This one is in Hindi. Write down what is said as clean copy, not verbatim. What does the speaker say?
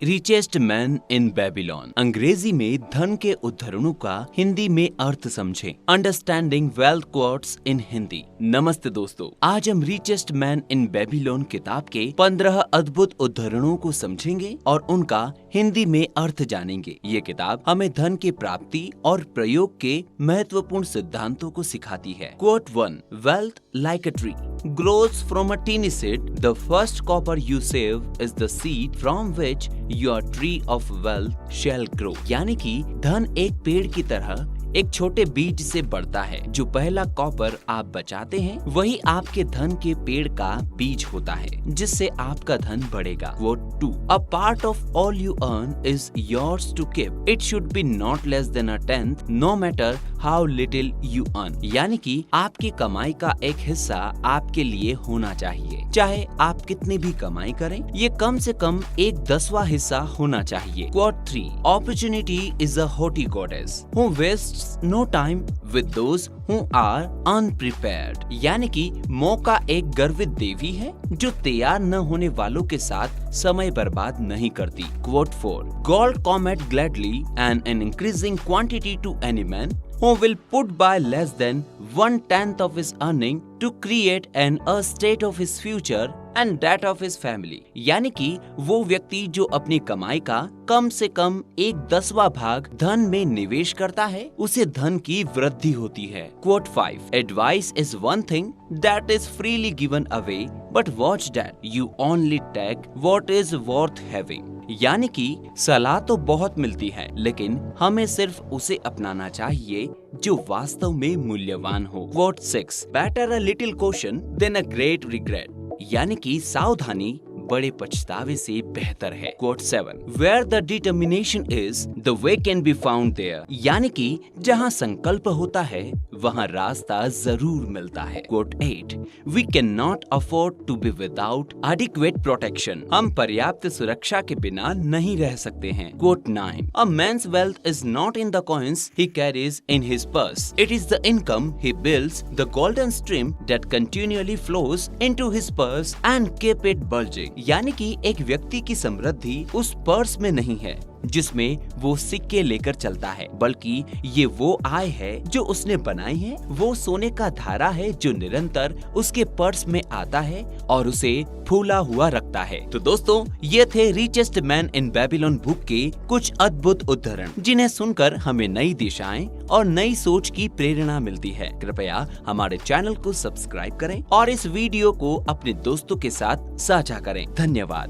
Richest man in Babylon. अंग्रेजी में धन के उद्धरणों का हिंदी में अर्थ समझें। अंडरस्टैंडिंग वेल्थ क्वोट्स इन हिंदी। नमस्ते दोस्तों, आज हम रिचेस्ट मैन इन बेबीलोन किताब के 15 अद्भुत उद्धरणों को समझेंगे और उनका हिंदी में अर्थ जानेंगे। ये किताब हमें धन की प्राप्ति और प्रयोग के महत्वपूर्ण सिद्धांतों को सिखाती है। Quote 1, wealth like a tree grows from a teeny seed. The first copper you save is the seed from which your tree of wealth shall grow. यानी कि धन एक पेड़ की तरह एक छोटे बीज से बढ़ता है। जो पहला कॉपर आप बचाते हैं वही आपके धन के पेड़ का बीज होता है जिससे आपका धन बढ़ेगा। Quote 2, A part of all you earn is yours to keep. It should be not less than a tenth, no matter how little you earn. यानी कि आपकी कमाई का एक हिस्सा आपके लिए होना चाहिए, चाहे आप कितनी भी कमाई करें, ये कम से कम 1/10वां हिस्सा होना चाहिए। Quote 3, Opportunity is a haughty goddess who wastes no time with those who are unprepared. यानी कि मौका एक गर्वित देवी है जो तैयार न होने वालों के साथ समय बर्बाद नहीं करती। Quote 4, Gold comet gladly and an increasing quantity to any man who will put by less than 1/10 of his earning to create an estate of his future and that of his family. यानी कि वो व्यक्ति जो अपनी कमाई का कम से कम 1/10वां भाग धन में निवेश करता है उसे धन की वृद्धि होती है। Quote 5, Advice is one thing that is freely given away, but watch that you only take what is worth having. यानी कि सलाह तो बहुत मिलती है लेकिन हमें सिर्फ उसे अपनाना चाहिए जो वास्तव में मूल्यवान हो। Quote 6, Better a little caution than a great regret. यानी कि सावधानी बड़े पछतावे से बेहतर है। Quote 7, Where the determination is, the way can be found there. यानी कि जहाँ संकल्प होता है वहाँ रास्ता जरूर मिलता है। Quote 8, We cannot afford to be without adequate protection. हम पर्याप्त सुरक्षा के बिना नहीं रह सकते हैं। Quote 9, A man's wealth is not in the coins he carries in his purse. It is the income he builds, the golden stream that continually flows into his purse and keep it bulging. यानी कि एक व्यक्ति की समृद्धि उस पर्स में नहीं है जिसमें वो सिक्के लेकर चलता है, बल्कि ये वो आय है जो उसने बनाई है। वो सोने का धारा है जो निरंतर उसके पर्स में आता है और उसे फूला हुआ रखता है। तो दोस्तों, ये थे richest man in Babylon book के कुछ अद्भुत उद्धरण जिन्हें सुनकर हमें नई दिशाएं और नई सोच की प्रेरणा मिलती है। कृपया हमारे चैनल को सब्सक्राइब करें और इस वीडियो को अपने दोस्तों के साथ साझा करें। धन्यवाद।